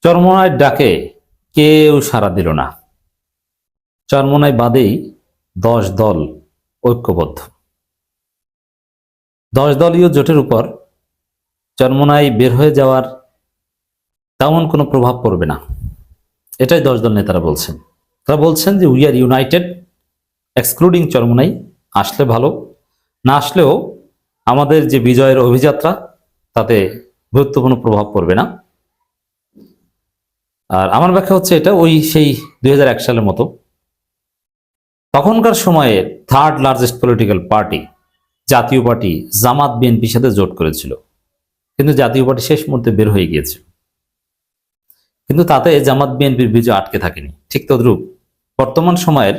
চরমোনাইয়ের ডাকে কেউ সাড়া দিল না। চরমোনাই বাদেই 10 দল ঐক্যবদ্ধ। 10 দলীয় জোটের উপর চরমোনাই বের হয়ে যাওয়ার তেমন কোনো প্রভাব পড়বে না, এটাই 10 দল নেতারা বলছেন। তারা বলছেন যে we are United excluding Charmonai. আসলে ভালো, না আসলেও আমাদের যে বিজয়ের অভিযাত্রা তাতে গুরুত্বপূর্ণ প্রভাব পড়বে না। আর আমার ব্যাখ্যা হচ্ছে এটা সেই 2001 সালের মতো তখনকার সময়ে থার্ড লার্জেস্ট পলিটিক্যাল পার্টি জাতীয় পার্টি জামাত বিএনপির সাথে জোট করেছিল, কিন্তু জাতীয় পার্টি শেষ মুহূর্তে বের হয়ে গিয়েছে। কিন্তু তাতে জামাত বিএনপির বিজয় আটকে থাকেনি। ঠিক তদ্রূপ বর্তমান সময়ের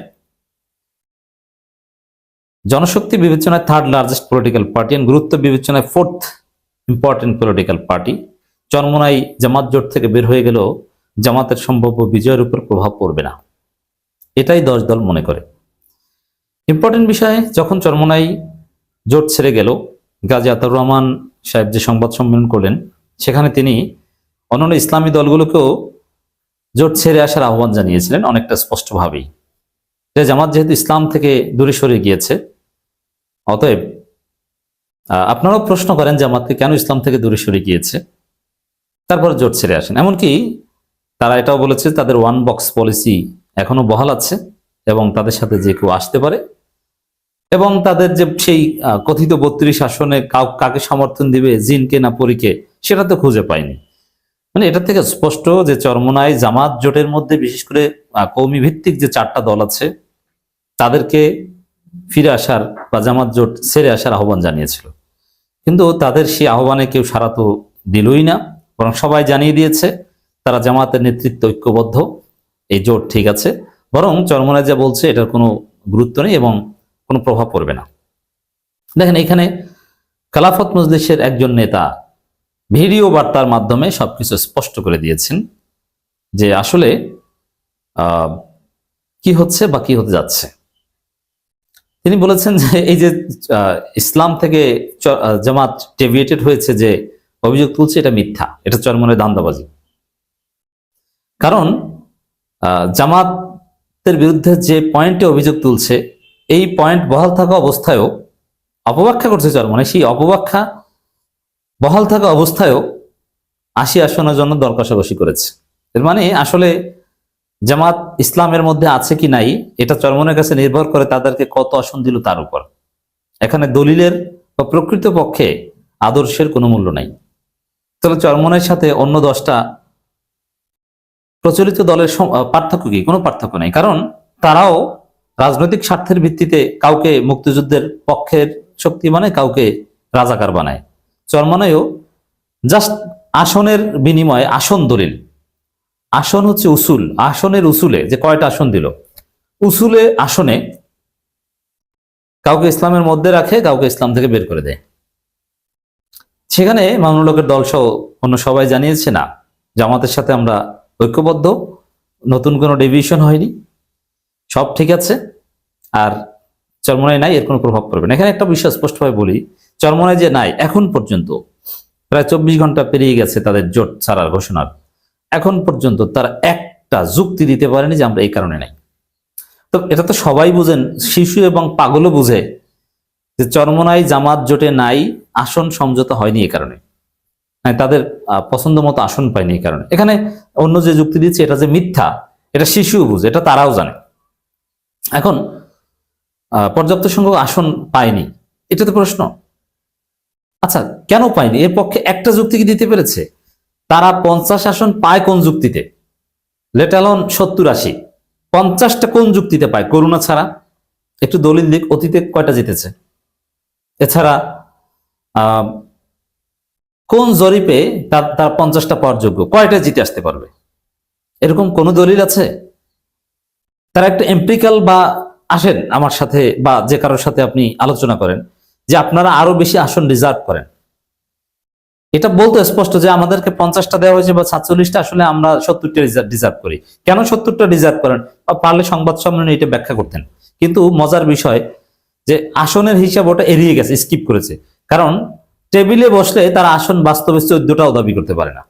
জনশক্তি বিবেচনায় থার্ড লার্জেস্ট পলিটিক্যাল পার্টি এবং গুরুত্ব বিবেচনায় fourth important political party Charmonai Jamaat জোট থেকে বের হয়ে গেলেও জামাতের সম্ভাব্য বিজয়ের উপর প্রভাব পড়বে না, এটাই 10 দল মনে করে। ইম্পর্টেন্ট বিষয়ে যখন চরমোনাই জোট ছেড়ে গেল, গাজী আতাউর রহমান সাহেব যে সংবাদ সম্মেলন করলেন সেখানে তিনি অন্যান্য ইসলামী দলগুলোকেও জোট ছেড়ে আসার আহ্বান জানিয়েছিলেন অনেকটা স্পষ্টভাবেই, যে জামাত যেহেতু ইসলাম থেকে দূরে সরে গিয়েছে, অতএব আপনারাও প্রশ্ন করেন জামাতকে কেন ইসলাম থেকে দূরে সরে গিয়েছে, তারপর জোট ছেড়ে আসেন। এমনকি তারা এটাও বলেছে তাদের ওয়ান বক্স পলিসি এখনো বহাল আছে এবং তাদের সাথে যে কেউ আসতে পারে, এবং তাদের যে সেই কথিত 32 আসনে কাকে সমর্থন দিবে, জিনকে না পরীকে, সেটা তো খুঁজে পায়নি। মানে এটা থেকে স্পষ্ট যে চরমোনাই জামাত জোটের মধ্যে বিশেষ করে কওমি ভিত্তিক যে 4টা দল আছে তাদেরকে ফিরে আসার বা জামাত জোট ছেড়ে আসার আহ্বান জানিয়েছিল, কিন্তু তাদের সেই আহ্বানে কেউ সাড়া তো দিলই না, বরং সবাই জানিয়ে দিয়েছে তারা জামাতের নেতৃত্ব ঐক্যবদ্ধ, এই জোট ঠিক আছে, বরং চরমোনাই যা বলছে এটার কোনো গুরুত্ব নেই এবং কোনো প্রভাব পড়বে না। দেখেন, এখানে খেলাফত মজলিসের একজন নেতা ভিডিও বার্তার মাধ্যমে সবকিছু স্পষ্ট করে দিয়েছেন যে আসলে কি হচ্ছে বা কি হতে যাচ্ছে। তিনি বলেছেন যে এই যে ইসলাম থেকে জামাত ডেভিয়েটেড হয়েছে যে অভিযোগ তুলছে, এটা মিথ্যা, এটা চরমোনাই ধান্দাবাজি। কারণ জামাতের বিরুদ্ধে যে পয়েন্টে অভিযোগ তুলছে এই পয়েন্ট বহাল থাকা অবস্থায়ও অপব্যাখ্যা করছে চরমোনাই, সেই অপব্যাখ্যা বহাল থাকা অবস্থায়ও 80 আসনের জন্য দর কষাকষি করেছে। এর মানে আসলে জামাত ইসলামের মধ্যে আছে কি নাই এটা চরমোনাইয়ের কাছে নির্ভর করে তাদেরকে কত আসন দিল তার উপর। এখানে দলিলের বা প্রকৃত পক্ষে আদর্শের কোনো মূল্য নাই। তাহলে চরমোনাইয়ের সাথে অন্য 10টা প্রচলিত দলের পার্থক্য কি? কোনো পার্থক্য নেই, কারণ তারাও রাজনৈতিক স্বার্থের ভিত্তিতে কাউকে মুক্তিযুদ্ধের পক্ষের শক্তি বানায়, কাউকে রাজাকার বানায়। চরমোনাইও জাস্ট আসনের বিনিময়ে আসন দলিল, আসন হচ্ছে উসুল, আসনের উসুলে যে কয়টা আসন দিল, উসুলে আসনে কাউকে ইসলামের মধ্যে রাখে, কাউকে ইসলাম থেকে বের করে দেয়। সেখানে মামুনুল হকের দল সহ অন্য সবাই জানিয়েছে না, জামাতের সাথে আমরা ঐক্যবদ্ধ, নতুন কোনো ডেভিয়েশন হয়নি, সব ঠিক আছে, আর চরমোনাই নাই, এর কোনো প্রভাব পড়বে না। এখানে একটা বিষয় স্পষ্টভাবে বলি, চরমোনাই যে নাই, এখন পর্যন্ত প্রায় 24 ঘন্টা পেরিয়ে গেছে তাদের জোট ছাড়ার ঘোষণার, এখন পর্যন্ত তারা একটা যুক্তি দিতে পারেনি যে আমরা এই কারণে নাই। তো এটা তো সবাই বুঝেন, শিশু এবং পাগলও বুঝে যে চরমোনাই জামাত জোটে নাই, আসন সমঝোতা হয়নি এই কারণে, তাদের পছন্দ মতো আসন পায়নি এই কারণে। এখানে অন্য যে যুক্তি দিচ্ছে এটা যে মিথ্যা, এটা শিশুও বুঝে, এটা তারাও জানে। এখন পর্যাপ্ত সংখ্যক আসন পায়নি, এটা তো প্রশ্ন। আচ্ছা, কেন পায়নি? এর পক্ষে একটা যুক্তি কি দিতে পেরেছে? তারা 50 আসন পায় কোন যুক্তিতে? লেট অ্যালোন 70-80, 50টা কোন যুক্তিতে পায়? করুণা ছাড়া। একটু দলিল দিক, অতীতে কয়টা জিতেছে? এছাড়া কোন জরিপে তার 50টা পাওয়ার যোগ্য? কয়টা জিতে আসতে পারবে? এরকম কোন দলিল আছে? তারা একটা এমপিরিক্যাল বা আসেন আমার সাথে বা যে কারোর সাথে আপনি আলোচনা করেন যে আপনারা আরো বেশি আসন রিজার্ভ করেন, এটা বলতো স্পষ্ট যে আমাদেরকে 50টা দেওয়া হয়েছে বা 47টা, আসলে আমরা 70টা রিজার্ভ করি। কেন 70টা রিজার্ভ করেন? পারলে সংবাদ সম্মেলনে এটা ব্যাখ্যা করতেন। কিন্তু মজার বিষয় যে আসনের হিসাব ওটা এড়িয়ে গেছে, স্কিপ করেছে, কারণ টেবিলে বসলে তারা আসন বাস্তবে 14টাও দাবি করতে পারে না।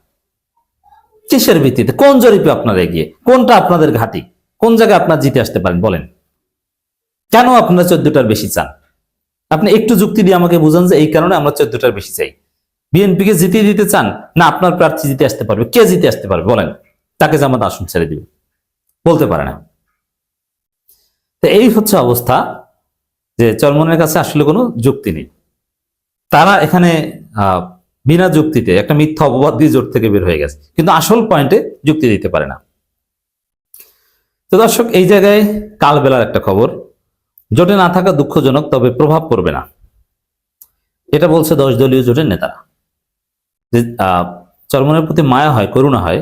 কিসের ভিত্তিতে, কোন জরিপে আপনারা এগিয়ে, কোনটা আপনাদের ঘাঁটি, কোন জায়গায় আপনার জিতে আসতে পারেন বলেন? কেন আপনারা 14টার বেশি চান? আপনি একটু যুক্তি দিয়ে আমাকে বুঝান যে এই কারণে আমরা 14টার বেশি চাই। বিএনপিকে জিতিয়ে দিতে চান না আপনার প্রার্থী জিতে আসতে পারবে? কে জিতে আসতে পারবে বলেন? তাকে জামাত আসন ছেড়ে দিবে, বলতে পারে না। তো এই হচ্ছে অবস্থা, যে চরমনের কাছে আসলে কোনো যুক্তি নেই। তারা এখানে বিনা যুক্তিতে একটা মিথ্যা অপবাদ দিয়ে জোট থেকে বের হয়ে গেছে, কিন্তু আসল পয়েন্টে যুক্তি দিতে পারে না। তো দর্শক, এই জায়গায় কালবেলার একটা খবর, জোটে না থাকা দুঃখজনক, তবে প্রভাব পড়বে না, এটা বলছে 10 দলীয় জোটের নেতারা। যে চরমনের প্রতি মায়া হয়, করুণা হয়,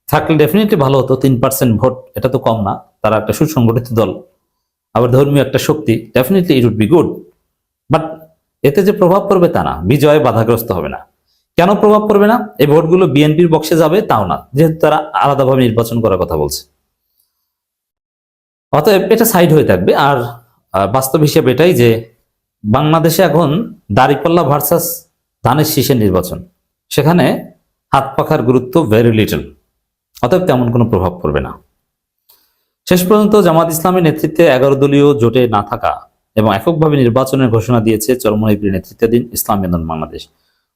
থাকলে ডেফিনেটলি ভালো হতো। 3% ভোট, এটা তো কম না। তারা একটা সুসংগঠিত দল, আবার ধর্মীয় একটা শক্তি, definitely it would be good. But এতে যে প্রভাব পড়বে তা না, বিজয় বাধাগ্রস্ত হবে না। কেন প্রভাব পড়বে না? এই ভোটগুলো বিএনপির বক্সে যাবে তাও না, যেহেতু তারা আলাদাভাবে নির্বাচন করার কথা বলছে। অতএব এটা সাইড হয়ে থাকবে। আর বাস্তব হিসেবে এটাই যে বাংলাদেশে এখন দাঁড়িপাল্লা ভার্সাস ধানের শীষের নির্বাচন, সেখানে হাত পাখার গুরুত্ব ভেরি লিটল। অতএব তেমন কোনো প্রভাব পড়বে না। শেষ পর্যন্ত জামাত ইসলামের নেতৃত্বে 11 দলীয় জোটে না থাকা এবং এককভাবে নির্বাচনের ঘোষণা দিয়েছে চরমনাইর নেতৃত্বাধীন ইসলামী আন্দোলন বাংলাদেশ।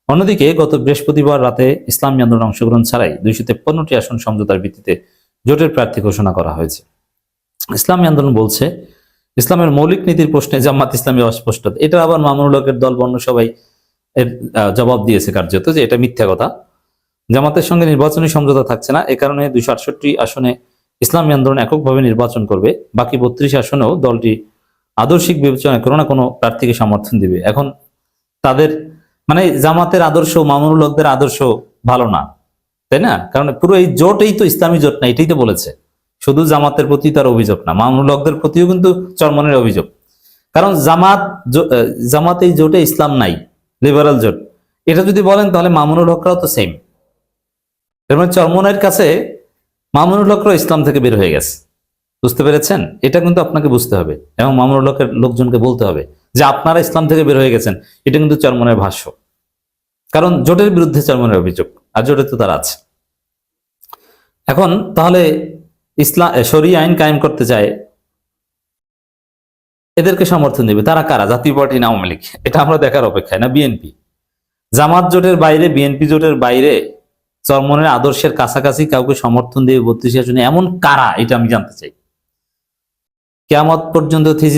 অন্যদিকে গত বৃহস্পতিবার রাতে ইসলামী আন্দোলন অংশগ্রহণ ছাড়াই 253টি আসন সমঝোতার ভিত্তিতে জোটের প্রার্থী ঘোষণা করা হয়েছে। ইসলামী আন্দোলন বলছে, ইসলামের মৌলিক নীতির প্রশ্নে জামাত ইসলামী অস্পষ্ট। এটা আবার মামুনুল হকের দল বর্ণ সবাই এর জবাব দিয়েছে কার্যত, যে এটা মিথ্যা কথা। জামাতের সঙ্গে নির্বাচনী সমঝোতা থাকছে না, এ কারণে 268 আসনে ইসলামী আন্দোলন এককভাবে নির্বাচন করবে। বাকি 32 আসনেও দলটি আদর্শিক বিবেচনায় কোনো না কোনো প্রার্থীকে সমর্থন দিবে। এখন তাদের মানে জামাতের আদর্শ, মামুনুল হকদের আদর্শ ভালো না, তাই না? কারণ পুরো এই জোটই তো ইসলামী জোট না, এটাই তো বলেছে। শুধু জামাতের প্রতি তার অভিযোগ না, মামুনুল হকদের প্রতিও কিন্তু চরমনের অভিযোগ। কারণ জামাত এই জোটে ইসলাম নাই, লিবারাল জোট। এটা যদি বলেন তাহলে মামুনুল হকরাও তো সেম। এর মানে চরমনের কাছে মামুনুল হকরাও ইসলাম থেকে বের হয়ে গেছে। বুঝতে পেরেছেন? এটা কিন্তু আপনাকে বুঝতে হবে এবং মামুনুল হকের লোকজনকে বলতে হবে যে আপনারা ইসলাম থেকে বের হয়ে গেছেন। এটা কিন্তু চরমনের ভাষ্য, কারণ জোটের বিরুদ্ধে চরমনের অভিযোগ, আর জোটে তো তারা আছে। এখন তাহলে ইসলাম শরিয়া আইন কায়েম করতে চায়, এদেরকে সমর্থন দিবে তারা কারা? জাতীয় পার্টি না আওয়ামী লীগ? এটা আমরা দেখার অপেক্ষায়, না বিএনপি? জামাত জোটের বাইরে, বিএনপি জোটের বাইরে চরমনের আদর্শের কাছাকাছি কাউকে সমর্থন দিয়ে 32 আসনে এমন কারা, এটা আমি জানতে চাই। কিয়ামত পর্যন্ত